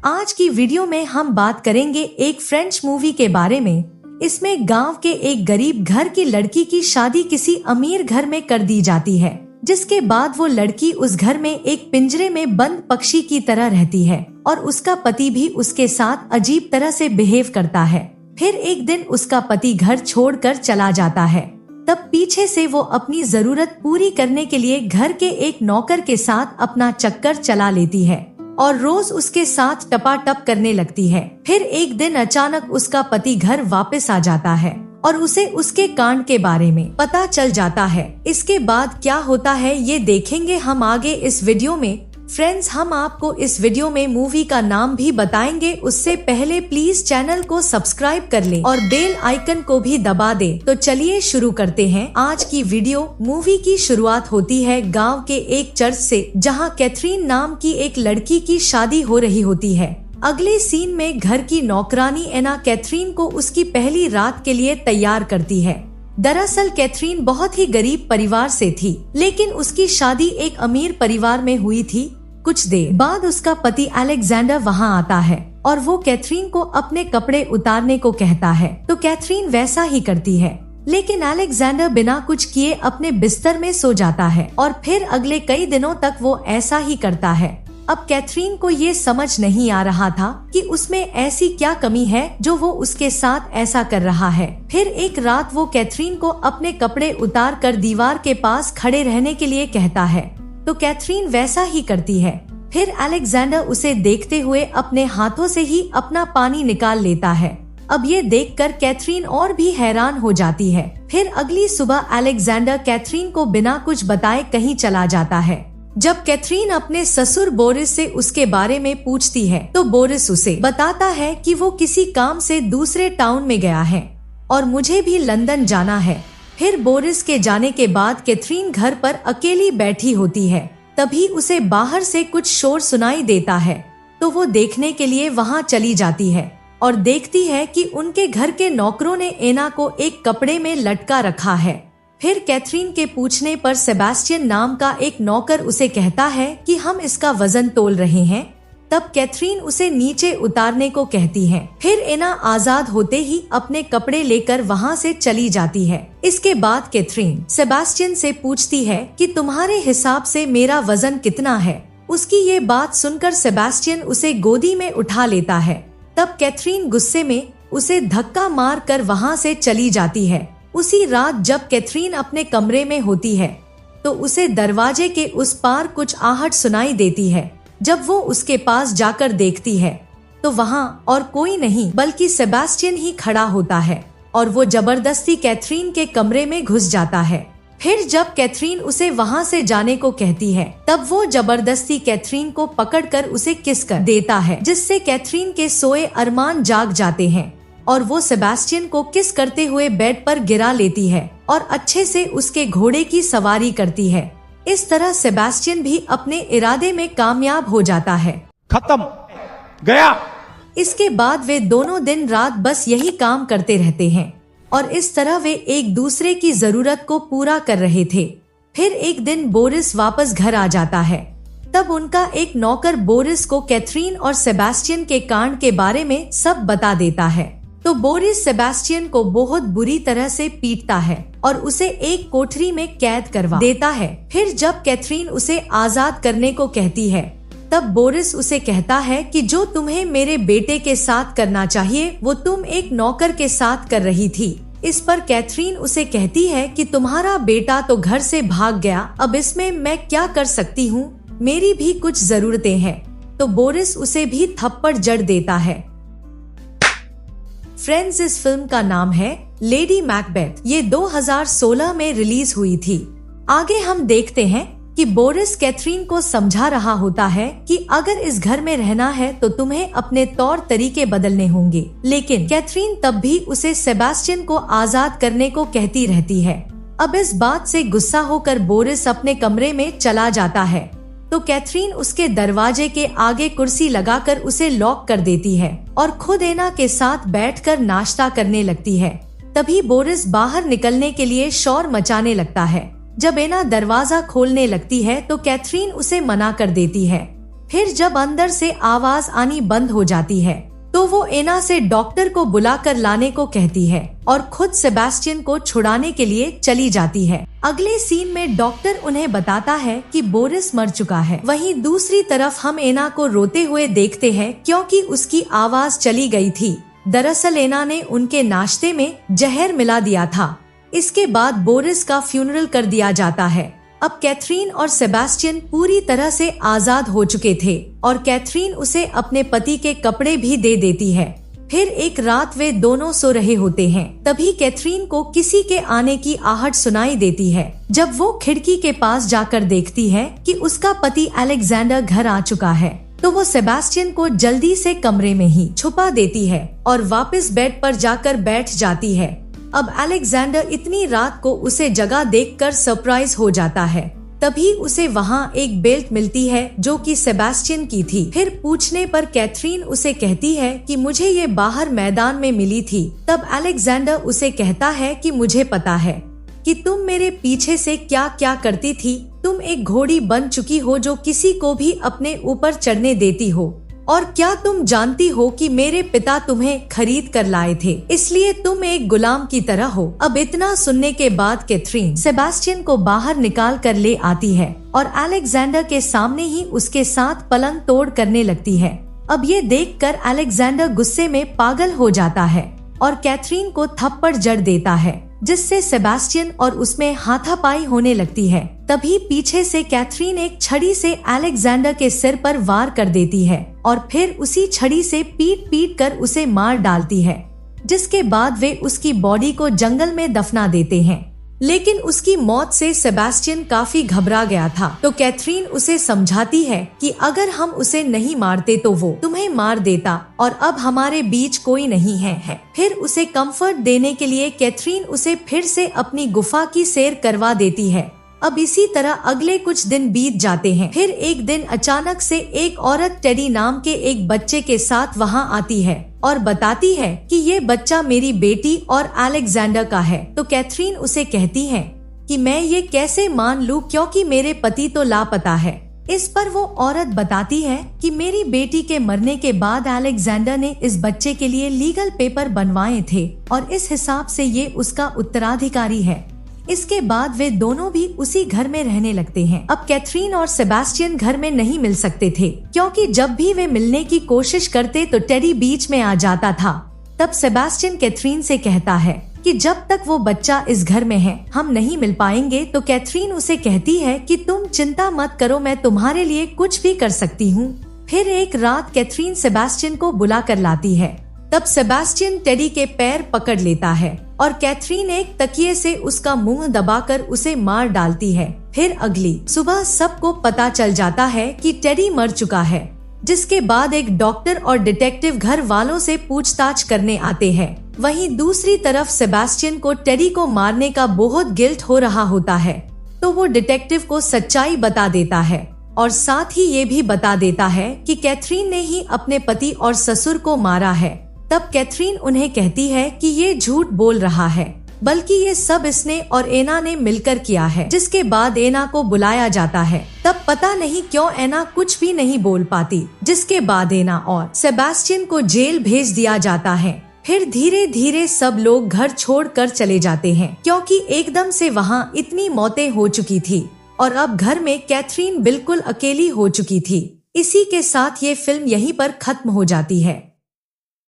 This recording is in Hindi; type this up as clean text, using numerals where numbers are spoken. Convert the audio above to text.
आज की वीडियो में हम बात करेंगे एक फ्रेंच मूवी के बारे में। इसमें गांव के एक गरीब घर की लड़की की शादी किसी अमीर घर में कर दी जाती है, जिसके बाद वो लड़की उस घर में एक पिंजरे में बंद पक्षी की तरह रहती है और उसका पति भी उसके साथ अजीब तरह से बिहेव करता है। फिर एक दिन उसका पति घर छोड़कर चला जाता है। तब पीछे से वो अपनी जरूरत पूरी करने के लिए घर के एक नौकर के साथ अपना चक्कर चला लेती है और रोज उसके साथ टपाटप करने लगती है। फिर एक दिन अचानक उसका पति घर वापस आ जाता है और उसे उसके कांड के बारे में पता चल जाता है। इसके बाद क्या होता है ये देखेंगे हम आगे इस वीडियो में। फ्रेंड्स, हम आपको इस वीडियो में मूवी का नाम भी बताएंगे, उससे पहले प्लीज चैनल को सब्सक्राइब कर ले और बेल आइकन को भी दबा दे। तो चलिए शुरू करते हैं आज की वीडियो। मूवी की शुरुआत होती है गांव के एक चर्च से, जहां कैथरीन नाम की एक लड़की की शादी हो रही होती है। अगले सीन में घर की नौकरानी एना कैथरीन को उसकी पहली रात के लिए तैयार करती है। दरअसल कैथरीन बहुत ही गरीब परिवार से थी, लेकिन उसकी शादी एक अमीर परिवार में हुई थी। कुछ देर बाद उसका पति अलेक्जेंडर वहां आता है और वो कैथरीन को अपने कपड़े उतारने को कहता है, तो कैथरीन वैसा ही करती है। लेकिन अलेक्जेंडर बिना कुछ किए अपने बिस्तर में सो जाता है और फिर अगले कई दिनों तक वो ऐसा ही करता है। अब कैथरीन को ये समझ नहीं आ रहा था कि उसमें ऐसी क्या कमी है जो वो उसके साथ ऐसा कर रहा है। फिर एक रात वो कैथरीन को अपने कपड़े उतार कर दीवार के पास खड़े रहने के लिए कहता है, तो कैथरीन वैसा ही करती है। फिर अलेक्जेंडर उसे देखते हुए अपने हाथों से ही अपना पानी निकाल लेता है। अब ये देखकर कैथरीन और भी हैरान हो जाती है। फिर अगली सुबह अलेक्जेंडर कैथरीन को बिना कुछ बताए कहीं चला जाता है। जब कैथरीन अपने ससुर बोरिस से उसके बारे में पूछती है, तो बोरिस उसे बताता है कि वो किसी काम से दूसरे टाउन में गया है और मुझे भी लंदन जाना है। फिर बोरिस के जाने के बाद कैथरीन घर पर अकेली बैठी होती है। तभी उसे बाहर से कुछ शोर सुनाई देता है, तो वो देखने के लिए वहां चली जाती है और देखती है कि उनके घर के नौकरों ने एना को एक कपड़े में लटका रखा है। फिर कैथरीन के पूछने पर सेबास्टियन नाम का एक नौकर उसे कहता है कि हम इसका वजन तोल रहे हैं। तब कैथरीन उसे नीचे उतारने को कहती है। फिर एना आजाद होते ही अपने कपड़े लेकर वहां से चली जाती है। इसके बाद कैथरीन सेबास्टियन से पूछती है कि तुम्हारे हिसाब से मेरा वजन कितना है। उसकी ये बात सुनकर सेबास्टियन उसे गोदी में उठा लेता है। तब कैथरीन गुस्से में उसे धक्का मार कर वहां से चली जाती है। उसी रात जब कैथरीन अपने कमरे में होती है, तो उसे दरवाजे के उस पार कुछ आहट सुनाई देती है। जब वो उसके पास जाकर देखती है, तो वहां और कोई नहीं बल्कि सेबास्टियन ही खड़ा होता है और वो जबरदस्ती कैथरीन के कमरे में घुस जाता है। फिर जब कैथरीन उसे वहां से जाने को कहती है, तब वो जबरदस्ती कैथरीन को पकड़कर उसे किस कर देता है, जिससे कैथरीन के सोए अरमान जाग जाते हैं और वो सेबास्टियन को किस करते हुए बेड पर गिरा लेती है और अच्छे से उसके घोड़े की सवारी करती है। इस तरह सेबास्टियन भी अपने इरादे में कामयाब हो जाता है। खत्म गया। इसके बाद वे दोनों दिन रात बस यही काम करते रहते हैं और इस तरह वे एक दूसरे की जरूरत को पूरा कर रहे थे। फिर एक दिन बोरिस वापस घर आ जाता है। तब उनका एक नौकर बोरिस को कैथरीन और सेबास्टियन के कांड के बारे में सब बता देता है। तो बोरिस सेबास्टियन को बहुत बुरी तरह से पीटता है और उसे एक कोठरी में कैद करवा देता है। फिर जब कैथरीन उसे आजाद करने को कहती है, तब बोरिस उसे कहता है कि जो तुम्हें मेरे बेटे के साथ करना चाहिए वो तुम एक नौकर के साथ कर रही थी। इस पर कैथरीन उसे कहती है कि तुम्हारा बेटा तो घर से भाग गया, अब इसमें मैं क्या कर सकती हूँ, मेरी भी कुछ जरूरतें हैं। तो बोरिस उसे भी थप्पड़ जड़ देता है। फ्रेंड्स, इस फिल्म का नाम है लेडी मैकबेथ। ये 2016 में रिलीज हुई थी। आगे हम देखते हैं कि बोरिस कैथरीन को समझा रहा होता है कि अगर इस घर में रहना है तो तुम्हें अपने तौर तरीके बदलने होंगे, लेकिन कैथरीन तब भी उसे सेबास्टियन को आजाद करने को कहती रहती है। अब इस बात से गुस्सा होकर बोरिस अपने कमरे में चला जाता है, तो कैथरीन उसके दरवाजे के आगे कुर्सी लगाकर उसे लॉक कर देती है और खुद एना के साथ बैठकर नाश्ता करने लगती है। तभी बोरिस बाहर निकलने के लिए शोर मचाने लगता है। जब एना दरवाजा खोलने लगती है तो कैथरीन उसे मना कर देती है। फिर जब अंदर से आवाज आनी बंद हो जाती है तो वो एना से डॉक्टर को बुलाकर लाने को कहती है और खुद सेबेस्टियन को छुड़ाने के लिए चली जाती है। अगले सीन में डॉक्टर उन्हें बताता है कि बोरिस मर चुका है। वहीं दूसरी तरफ हम एना को रोते हुए देखते हैं क्योंकि उसकी आवाज चली गई थी। दरअसल एना ने उनके नाश्ते में जहर मिला दिया था। इसके बाद बोरिस का फ्यूनरल कर दिया जाता है। अब कैथरीन और सेबेस्टियन पूरी तरह से आजाद हो चुके थे और कैथरीन उसे अपने पति के कपड़े भी दे देती है। फिर एक रात वे दोनों सो रहे होते हैं, तभी कैथरीन को किसी के आने की आहट सुनाई देती है। जब वो खिड़की के पास जाकर देखती है कि उसका पति अलेक्जेंडर घर आ चुका है तो वो सेबेस्टियन को जल्दी से कमरे में ही छुपा देती है और वापस बेड पर जाकर बैठ जाती है। अब अलेक्जेंडर इतनी रात को उसे जगह देखकर सरप्राइज हो जाता है। तभी उसे वहाँ एक बेल्ट मिलती है जो कि सेबेस्टियन की थी। फिर पूछने पर कैथरीन उसे कहती है कि मुझे ये बाहर मैदान में मिली थी। तब अलेक्जेंडर उसे कहता है कि मुझे पता है कि तुम मेरे पीछे से क्या क्या करती थी। तुम एक घोड़ी बन चुकी हो जो किसी को भी अपने ऊपर चढ़ने देती हो। और क्या तुम जानती हो कि मेरे पिता तुम्हें खरीद कर लाए थे, इसलिए तुम एक गुलाम की तरह हो। अब इतना सुनने के बाद कैथरीन सेबेस्टियन को बाहर निकाल कर ले आती है और अलेक्जेंडर के सामने ही उसके साथ पलंग तोड़ करने लगती है। अब ये देखकर अलेक्जेंडर गुस्से में पागल हो जाता है और कैथरीन को थप्पड़ जड़ देता है, जिससे सेबेस्टियन और उसमें हाथापाई होने लगती है। तभी पीछे से कैथरीन एक छड़ी से अलेक्जेंडर के सिर पर वार कर देती है और फिर उसी छड़ी से पीट पीट कर उसे मार डालती है, जिसके बाद वे उसकी बॉडी को जंगल में दफना देते हैं। लेकिन उसकी मौत से सेबेस्टियन काफी घबरा गया था, तो कैथरीन उसे समझाती है कि अगर हम उसे नहीं मारते तो वो तुम्हें मार देता और अब हमारे बीच कोई नहीं है। फिर उसे कंफर्ट देने के लिए कैथरीन उसे फिर से अपनी गुफा की सैर करवा देती है। अब इसी तरह अगले कुछ दिन बीत जाते हैं। फिर एक दिन अचानक से एक औरत टेडी नाम के एक बच्चे के साथ वहां आती है और बताती है कि ये बच्चा मेरी बेटी और अलेक्जेंडर का है। तो कैथरीन उसे कहती है कि मैं ये कैसे मान लूं क्योंकि मेरे पति तो लापता है। इस पर वो औरत बताती है कि मेरी बेटी के मरने के बाद अलेक्जेंडर ने इस बच्चे के लिए लीगल पेपर बनवाए थे और इस हिसाब से ये उसका उत्तराधिकारी है। इसके बाद वे दोनों भी उसी घर में रहने लगते हैं। अब कैथरीन और सेबेस्टियन घर में नहीं मिल सकते थे क्योंकि जब भी वे मिलने की कोशिश करते तो टेडी बीच में आ जाता था। तब सेबेस्टियन कैथरीन से कहता है कि जब तक वो बच्चा इस घर में है हम नहीं मिल पाएंगे। तो कैथरीन उसे कहती है कि तुम चिंता मत करो, मैं तुम्हारे लिए कुछ भी कर सकती हूँ। फिर एक रात कैथरीन सेबेस्टियन को बुला कर लाती है। तब सेबेस्टियन टेडी के पैर पकड़ लेता है और कैथरीन एक तकिए से उसका मुंह दबाकर उसे मार डालती है। फिर अगली सुबह सबको पता चल जाता है कि टेडी मर चुका है, जिसके बाद एक डॉक्टर और डिटेक्टिव घर वालों से पूछताछ करने आते हैं। वहीं दूसरी तरफ सेबेस्टियन को टेडी को मारने का बहुत गिल्ट हो रहा होता है, तो वो डिटेक्टिव को सच्चाई बता देता है और साथ ही ये भी बता देता है कि कैथरीन ने ही अपने पति और ससुर को मारा है। तब कैथरीन उन्हें कहती है कि ये झूठ बोल रहा है, बल्कि ये सब इसने और एना ने मिलकर किया है। जिसके बाद एना को बुलाया जाता है। तब पता नहीं क्यों एना कुछ भी नहीं बोल पाती, जिसके बाद एना और सेबेस्टियन को जेल भेज दिया जाता है। फिर धीरे धीरे सब लोग घर छोड़कर चले जाते हैं क्योंकि एकदम से वहाँ इतनी मौतें हो चुकी थी और अब घर में कैथरीन बिल्कुल अकेली हो चुकी थी। इसी के साथ ये फिल्म यहीं पर खत्म हो जाती है।